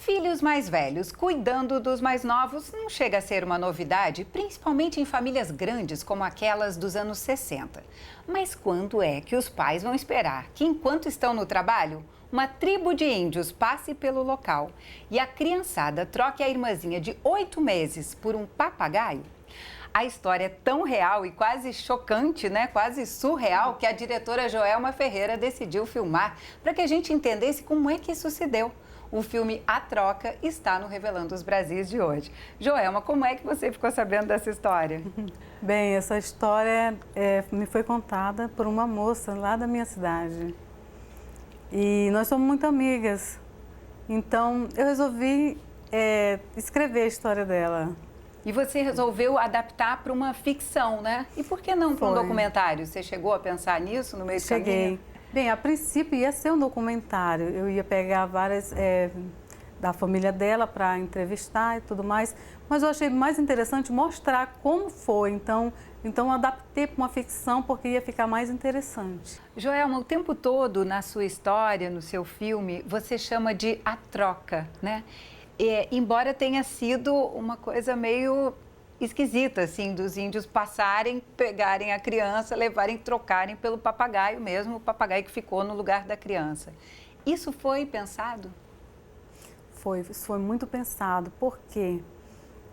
Filhos mais velhos cuidando dos mais novos não chega a ser uma novidade, principalmente em famílias grandes como aquelas dos anos 60. Mas quando é que os pais vão esperar que, enquanto estão no trabalho, uma tribo de índios passe pelo local e a criançada troque a irmãzinha de 8 meses por um papagaio? A história é tão real e quase chocante, né? Quase surreal, que a diretora Joelma Ferreira decidiu filmar para que a gente entendesse como é que isso se deu. O filme A Troca está no Revelando os Brasis de hoje. Joelma, como é que você ficou sabendo dessa história? Bem, essa história me foi contada por uma moça lá da minha cidade. E nós somos muito amigas. Então, eu resolvi escrever a história dela. E você resolveu adaptar para uma ficção, né? E por que não para um documentário? Você chegou a pensar nisso no meio do caminho? Cheguei. Bem, a princípio ia ser um documentário. Eu ia pegar várias da família dela para entrevistar e tudo mais. Mas eu achei mais interessante mostrar como foi. Então adaptei para uma ficção porque ia ficar mais interessante. Joelma, o tempo todo na sua história, no seu filme, você chama de A Troca, né? Embora tenha sido uma coisa meio esquisita, assim, dos índios passarem, pegarem a criança, levarem, trocarem pelo papagaio mesmo, o papagaio que ficou no lugar da criança. Isso foi pensado? Isso foi muito pensado. Por quê?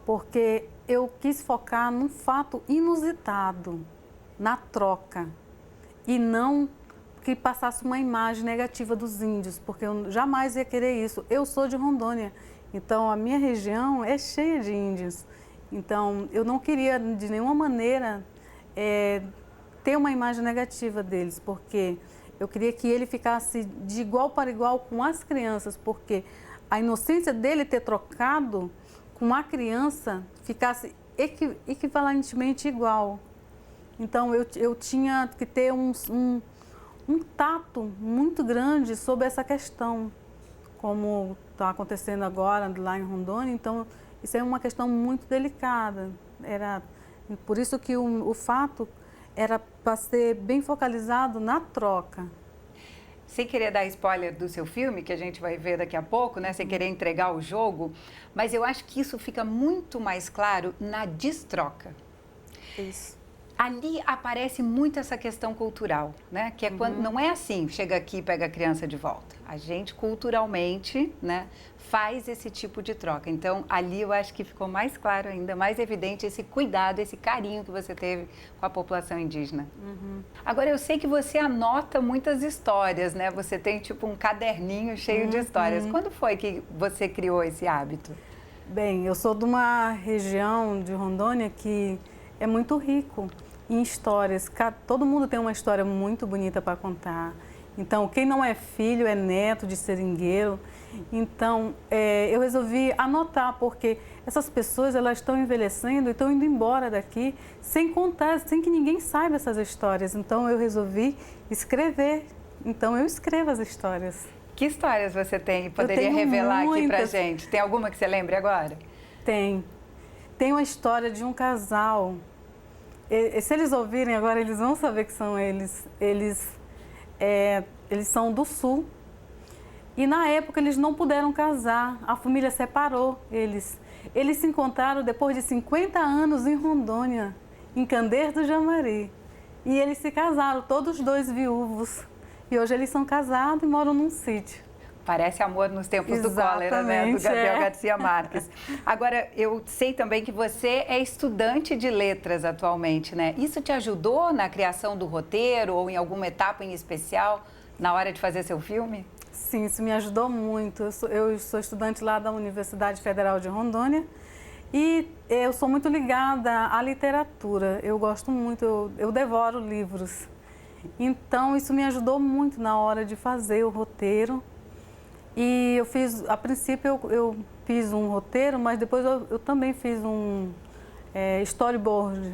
Porque eu quis focar num fato inusitado, na troca, e não que passasse uma imagem negativa dos índios, porque eu jamais ia querer isso. Eu sou de Rondônia, então a minha região é cheia de índios. Então, eu não queria, de nenhuma maneira, ter uma imagem negativa deles, porque eu queria que ele ficasse de igual para igual com as crianças, porque a inocência dele ter trocado com a criança ficasse equivalentemente igual. Então, eu tinha que ter um tato muito grande sobre essa questão, como está acontecendo agora lá em Rondônia. Então, isso é uma questão muito delicada. Por isso que o fato era para ser bem focalizado na troca. Sem querer dar spoiler do seu filme, que a gente vai ver daqui a pouco, né? Sem querer entregar o jogo, mas eu acho que isso fica muito mais claro na destroca. Isso. Ali aparece muito essa questão cultural, né? Que é quando não é assim, chega aqui e pega a criança de volta. A gente culturalmente, né, faz esse tipo de troca. Então, ali eu acho que ficou mais claro ainda, mais evidente esse cuidado, esse carinho que você teve com a população indígena. Agora, eu sei que você anota muitas histórias, né? Você tem tipo um caderninho cheio de histórias. Quando foi que você criou esse hábito? Bem, eu sou de uma região de Rondônia que é muito rico em histórias. Todo mundo tem uma história muito bonita para contar. Então, quem não é filho é neto de seringueiro. Então, eu resolvi anotar, porque essas pessoas elas estão envelhecendo e estão indo embora daqui sem contar, sem que ninguém saiba essas histórias. Então, eu resolvi escrever. Então, eu escrevo as histórias. Que histórias você tem? Poderia revelar aqui pra gente? Tem alguma que você lembre agora? Tem. Tem uma história de um casal. Se eles ouvirem agora, eles vão saber que são eles. Eles são do sul. E na época eles não puderam casar, a família separou eles. Eles se encontraram depois de 50 anos em Rondônia, em Candeias do Jamari. E eles se casaram, todos dois viúvos. E hoje eles são casados e moram num sítio. Parece Amor nos Tempos do Cólera, né? Do Gabriel Garcia Marques. Agora, eu sei também que você é estudante de letras atualmente, né? Isso te ajudou na criação do roteiro ou em alguma etapa em especial na hora de fazer seu filme? Sim, isso me ajudou muito. Eu sou estudante lá da Universidade Federal de Rondônia e eu sou muito ligada à literatura. Eu gosto muito, eu devoro livros. Então, isso me ajudou muito na hora de fazer o roteiro. E a princípio eu fiz um roteiro, mas depois eu também fiz um storyboard.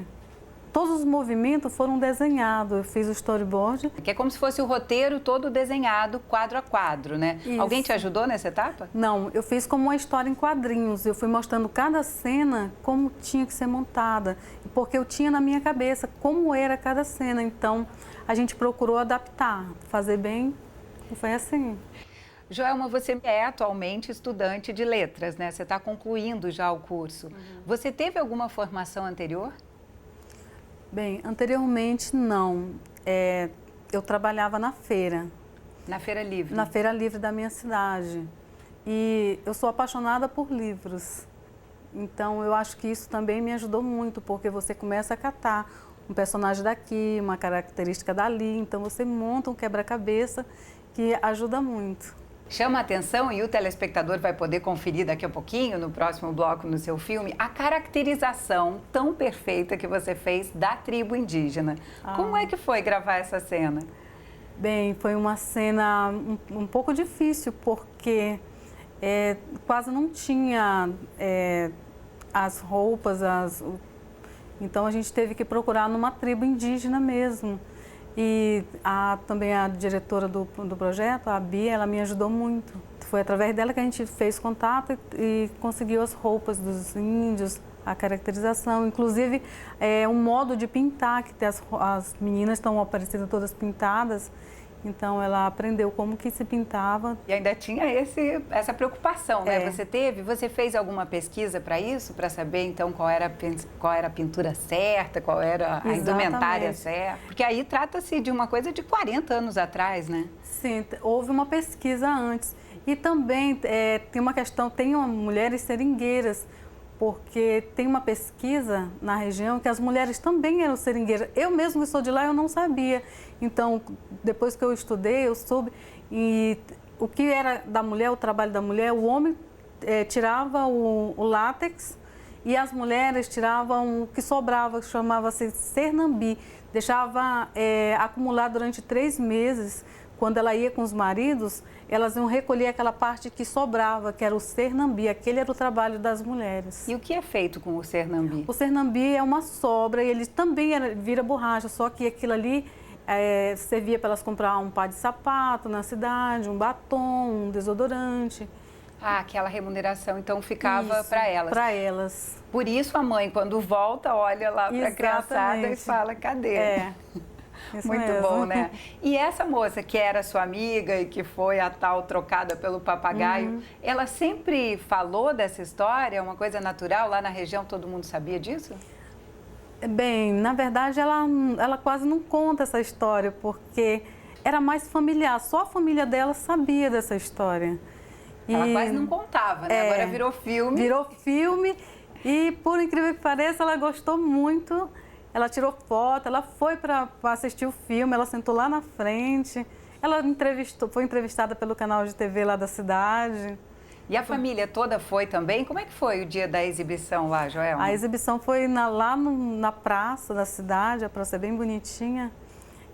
Todos os movimentos foram desenhados, eu fiz o storyboard. Que é como se fosse o roteiro todo desenhado, quadro a quadro, né? Isso. Alguém te ajudou nessa etapa? Não, eu fiz como uma história em quadrinhos. Eu fui mostrando cada cena como tinha que ser montada, porque eu tinha na minha cabeça como era cada cena. Então, a gente procurou adaptar, fazer bem, e foi assim. Joelma, você é atualmente estudante de letras, né? Você está concluindo já o curso. Você teve alguma formação anterior? Bem, anteriormente não. Eu trabalhava na feira. Na Feira Livre? Na Feira Livre da minha cidade. E eu sou apaixonada por livros. Então, eu acho que isso também me ajudou muito, porque você começa a catar um personagem daqui, uma característica dali. Então, você monta um quebra-cabeça que ajuda muito. Chama a atenção, e o telespectador vai poder conferir daqui a pouquinho, no próximo bloco, no seu filme, a caracterização tão perfeita que você fez da tribo indígena. Como é que foi gravar essa cena? Bem, foi uma cena um pouco difícil, porque quase não tinha as roupas, então a gente teve que procurar numa tribo indígena mesmo. E também a diretora do projeto, a Bia, ela me ajudou muito. Foi através dela que a gente fez contato e conseguiu as roupas dos índios, a caracterização, inclusive um modo de pintar, que as meninas estão aparecendo todas pintadas. Então, ela aprendeu como que se pintava. E ainda tinha essa preocupação, né? Você fez alguma pesquisa para isso? Para saber, então, qual era a pintura certa, qual era a indumentária certa? Porque aí trata-se de uma coisa de 40 anos atrás, né? Sim, houve uma pesquisa antes. E também tem uma questão, tem mulheres seringueiras, porque tem uma pesquisa na região que as mulheres também eram seringueiras. Eu mesmo que sou de lá, eu não sabia. Então, depois que eu estudei, eu soube. E o que era da mulher, o trabalho da mulher, o homem tirava o látex e as mulheres tiravam o que sobrava, que chamava-se cernambi. Deixava acumular durante 3 meses. Quando ela ia com os maridos, elas iam recolher aquela parte que sobrava, que era o cernambi. Aquele era o trabalho das mulheres. E o que é feito com o cernambi? O cernambi é uma sobra e ele também vira borracha, só que aquilo ali servia para elas comprar um par de sapato na cidade, um batom, um desodorante. Aquela remuneração, então, ficava para elas. Para elas. Por isso a mãe, quando volta, olha lá para a criançada e fala, cadê? Muito mesmo. Bom, né? E essa moça que era sua amiga e que foi a tal trocada pelo papagaio, ela sempre falou dessa história? É uma coisa natural? Lá na região todo mundo sabia disso? Bem, na verdade ela quase não conta essa história, porque era mais familiar, só a família dela sabia dessa história. Ela quase não contava, né? Agora virou filme. Virou filme e, por incrível que pareça, ela gostou muito. Ela tirou foto, ela foi para assistir o filme, ela sentou lá na frente. Ela foi entrevistada pelo canal de TV lá da cidade. E a família toda foi também? Como é que foi o dia da exibição lá, Joelma? A exibição foi lá na praça da cidade, a praça é bem bonitinha.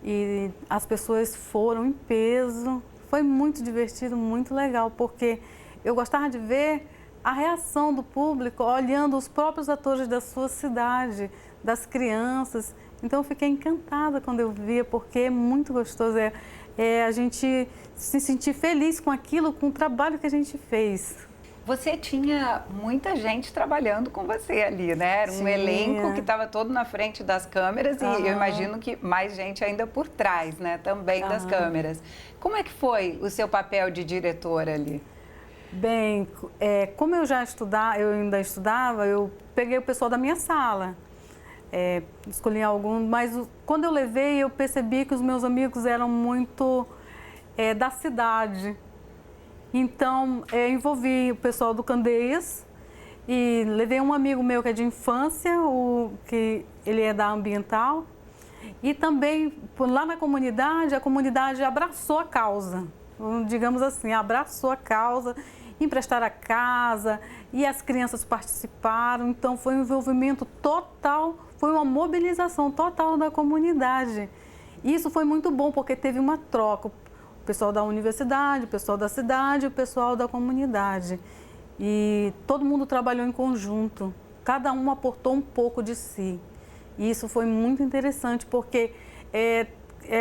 E as pessoas foram em peso. Foi muito divertido, muito legal, porque eu gostava de ver a reação do público olhando os próprios atores da sua cidade, das crianças. Então, eu fiquei encantada quando eu via, porque é muito gostoso. A gente se sentir feliz com aquilo, com o trabalho que a gente fez. Você tinha muita gente trabalhando com você ali, né? Era um elenco que estava todo na frente das câmeras e eu imagino que mais gente ainda por trás, né? Também das câmeras. Como é que foi o seu papel de diretora ali? Bem, como eu ainda estudava, eu peguei o pessoal da minha sala. Escolhi alguns, mas quando eu levei, eu percebi que os meus amigos eram muito da cidade. Então, envolvi o pessoal do Candeias e levei um amigo meu que é de infância, que ele é da Ambiental. E também, lá na comunidade, a comunidade abraçou a causa, digamos assim, abraçou a causa, emprestaram a casa e as crianças participaram. Então, foi um envolvimento total, foi uma mobilização total da comunidade. E isso foi muito bom, porque teve uma troca. O pessoal da universidade, o pessoal da cidade, o pessoal da comunidade. E todo mundo trabalhou em conjunto, cada um aportou um pouco de si. E isso foi muito interessante, porque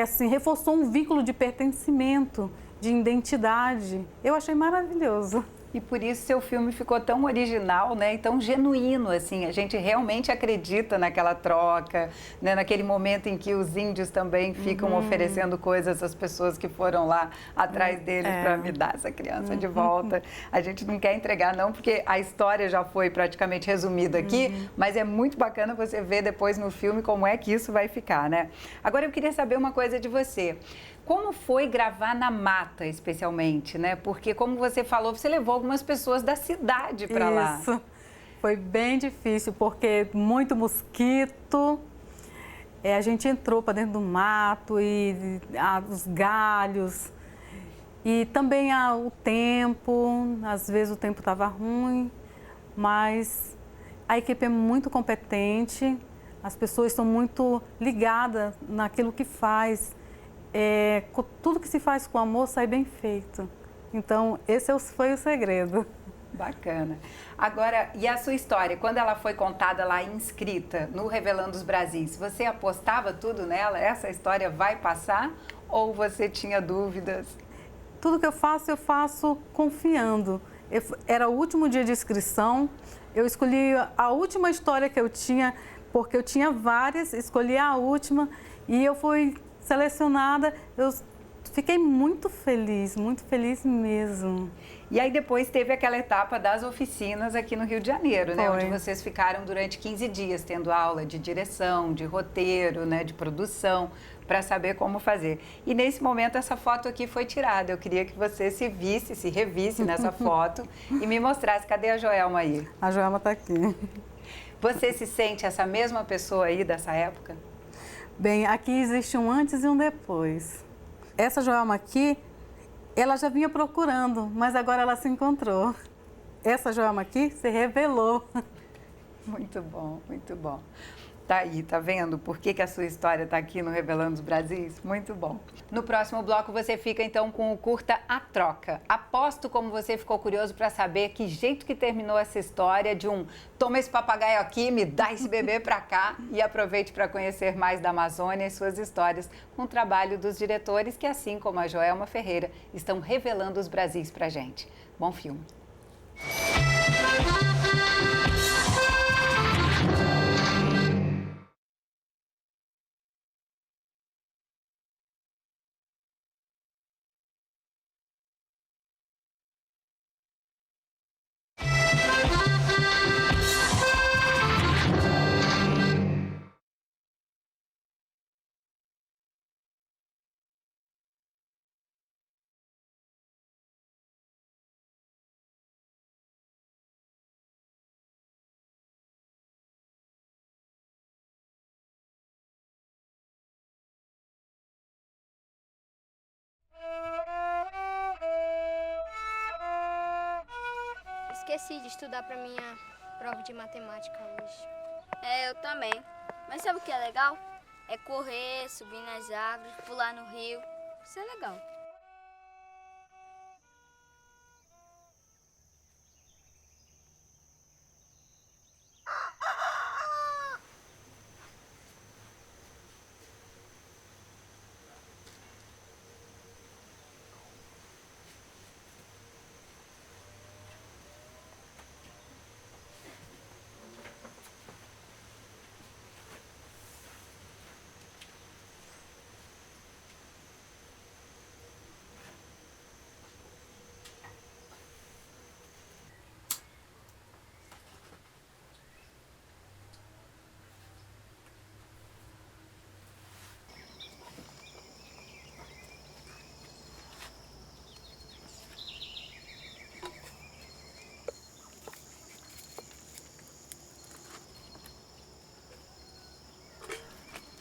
assim, reforçou um vínculo de pertencimento, de identidade. Eu achei maravilhoso. E por isso seu filme ficou tão original, né? E tão genuíno, assim. A gente realmente acredita naquela troca, né? Naquele momento em que os índios também ficam oferecendo coisas às pessoas que foram lá atrás deles para me dar essa criança de volta. A gente não quer entregar, não, porque a história já foi praticamente resumida aqui, mas é muito bacana você ver depois no filme como é que isso vai ficar, né? Agora eu queria saber uma coisa de você. Como foi gravar na mata, especialmente, né? Porque, como você falou, você levou algumas pessoas da cidade para lá. Isso. Foi bem difícil, porque muito mosquito. A gente entrou para dentro do mato e os galhos. E também o tempo, às vezes o tempo estava ruim, mas a equipe é muito competente, as pessoas são muito ligadas naquilo que faz. Tudo que se faz com amor sai bem feito. Então, esse foi o segredo. Bacana. Agora, e a sua história? Quando ela foi contada lá inscrita no Revelando os Brasis, você apostava tudo nela? Essa história vai passar? Ou você tinha dúvidas? Tudo que eu faço confiando. Era o último dia de inscrição, eu escolhi a última história que eu tinha, porque eu tinha várias, escolhi a última e eu fui selecionada. Eu fiquei muito feliz mesmo. E aí depois teve aquela etapa das oficinas aqui no Rio de Janeiro, né? Foi. Onde vocês ficaram durante 15 dias tendo aula de direção, de roteiro, né? De produção, para saber como fazer. E nesse momento essa foto aqui foi tirada. Eu queria que você se visse, se revisse nessa foto e me mostrasse. Cadê a Joelma aí? A Joelma está aqui. Você se sente essa mesma pessoa aí dessa época? Bem, aqui existe um antes e um depois. Essa Joelma aqui, ela já vinha procurando, mas agora ela se encontrou. Essa Joelma aqui se revelou. Muito bom, muito bom. Tá aí, tá vendo por que a sua história tá aqui no Revelando os Brasis? Muito bom. No próximo bloco você fica então com o curta A Troca. Aposto como você ficou curioso para saber que jeito que terminou essa história de um toma esse papagaio aqui, me dá esse bebê para cá e aproveite para conhecer mais da Amazônia e suas histórias com o trabalho dos diretores que, assim como a Joelma Ferreira, estão revelando os Brasis pra gente. Bom filme. Esqueci de estudar para minha prova de matemática hoje. Eu também. Mas sabe o que é legal? É correr, subir nas árvores, pular no rio. Isso é legal.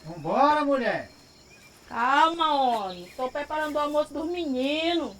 Vambora, mulher! Calma, homem. Estou preparando o almoço dos meninos.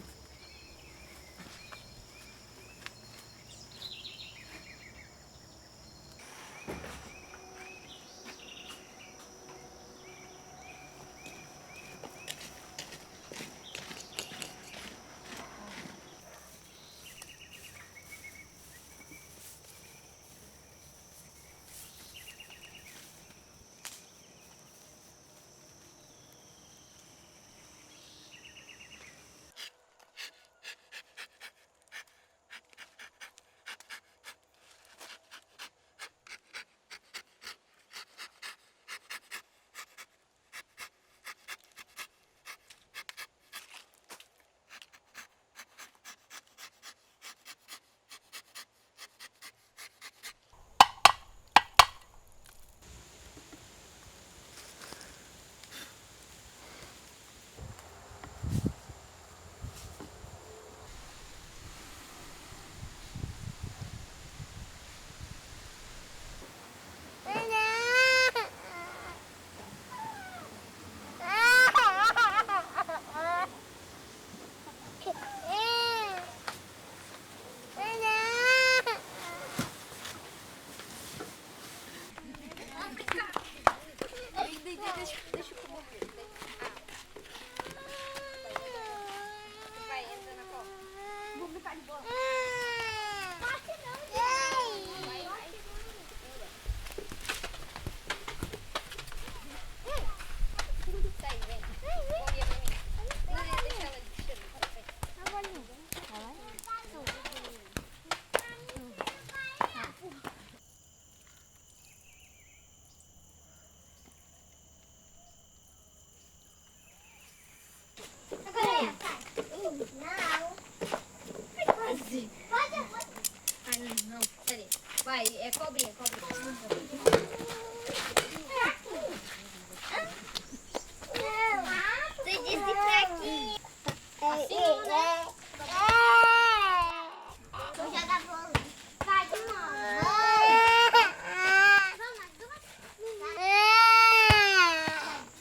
Assim não, né? Vou jogar vôlei. Vai de novo.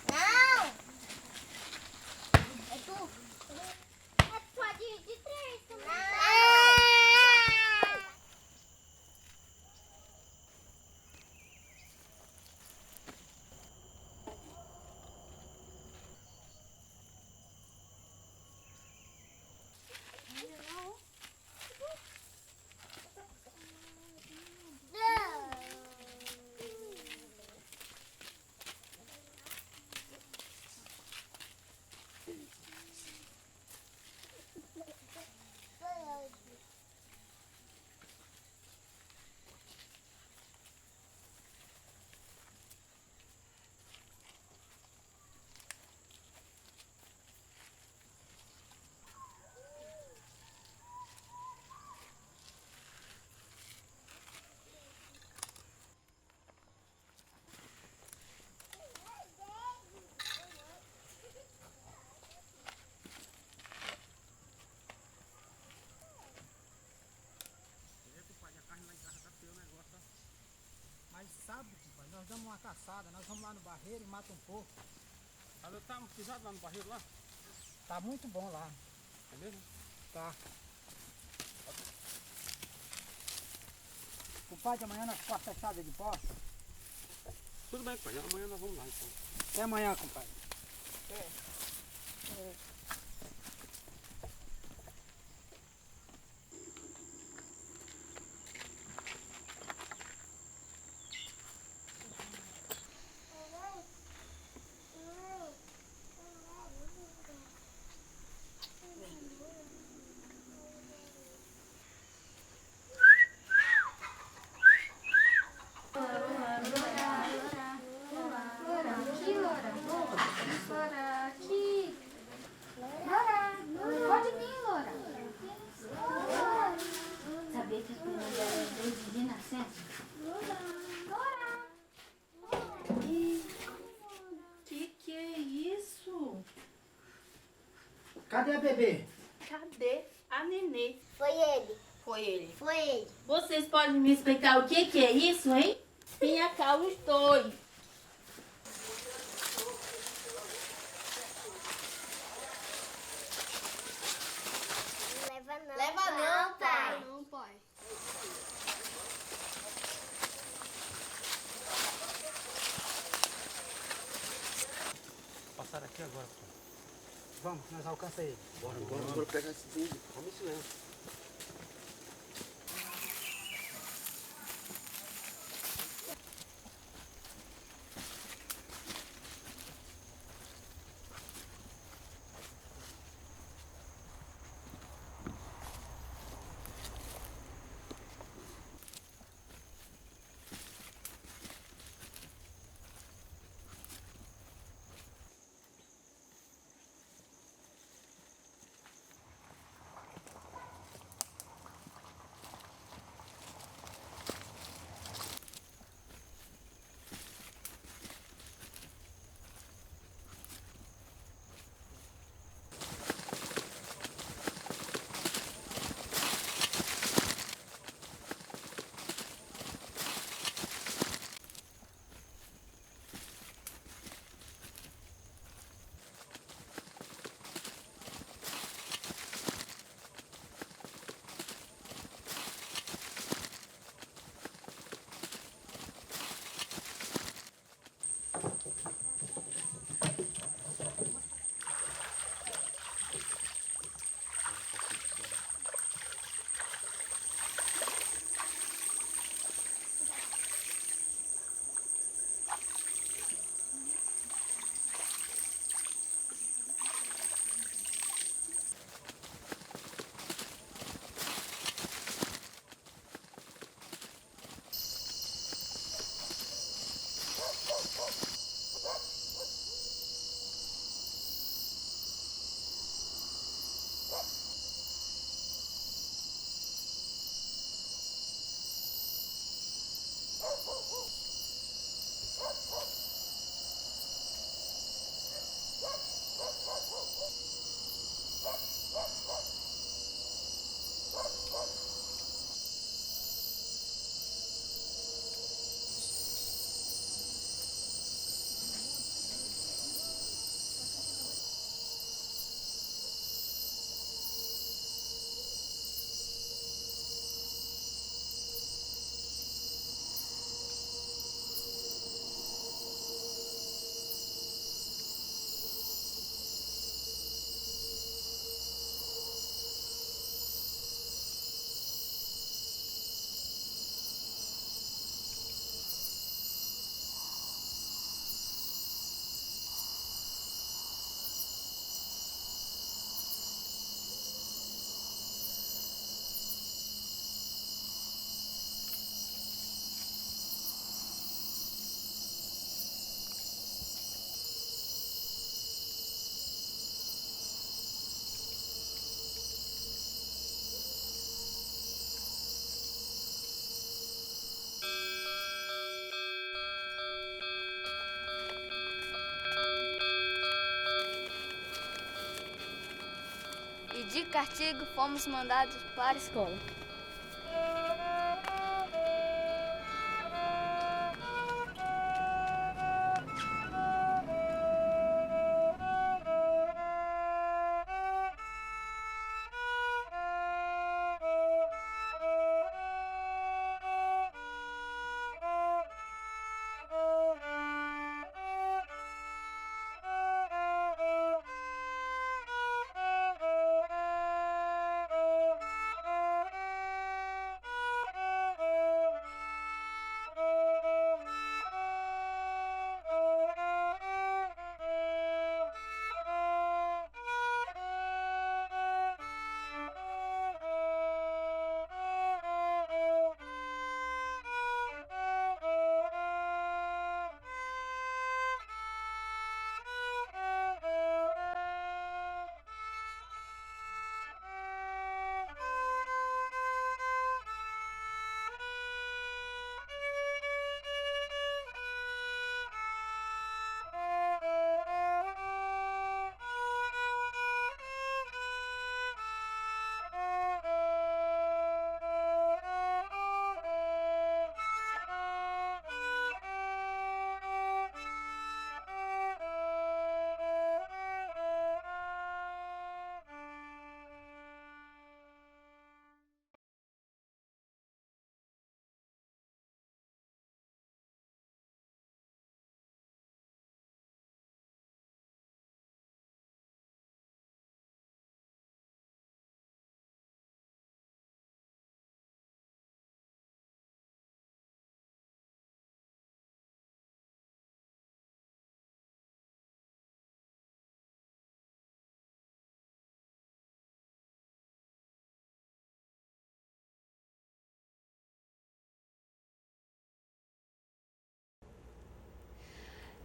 Não! É tu? É pode ir de três também. Não! Mas sábado, compadre, nós damos uma caçada, nós vamos lá no barreiro e mata um porco. Mas tá pisado lá no barreiro lá? Tá muito bom lá. É mesmo? Tá. Compadre, amanhã nós com a fechada de porta. Tudo bem, pai. Amanhã nós vamos lá então. Até amanhã, compadre. Loura, aqui. Loura, pode vir, Loura. Sabia que as primas eram desde de nascença? Loura. Que é isso? Cadê a bebê? Cadê a nenê? Foi ele. Foi ele. Foi ele. Vocês podem me explicar o que é isso, hein? Vinha cá os dois. Leva não, pai. Não, pai. Passaram aqui agora, pai. Vamos, nós alcança ele. Bora pegar esse tudo. Vamos em silêncio. De castigo, fomos mandados para a escola.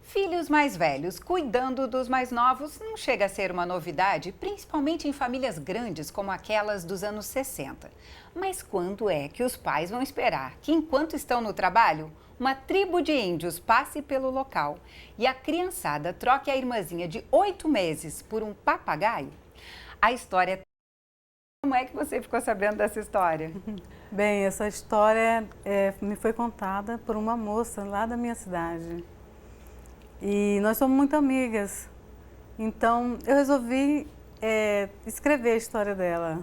Filhos mais velhos cuidando dos mais novos não chega a ser uma novidade, principalmente em famílias grandes como aquelas dos anos 60. Mas quando é que os pais vão esperar que, enquanto estão no trabalho, uma tribo de índios passe pelo local e a criançada troque a irmãzinha de 8 meses por um papagaio? A história... Como é que você ficou sabendo dessa história? Bem, essa história me foi contada por uma moça lá da minha cidade. E nós somos muito amigas, então eu resolvi escrever a história dela.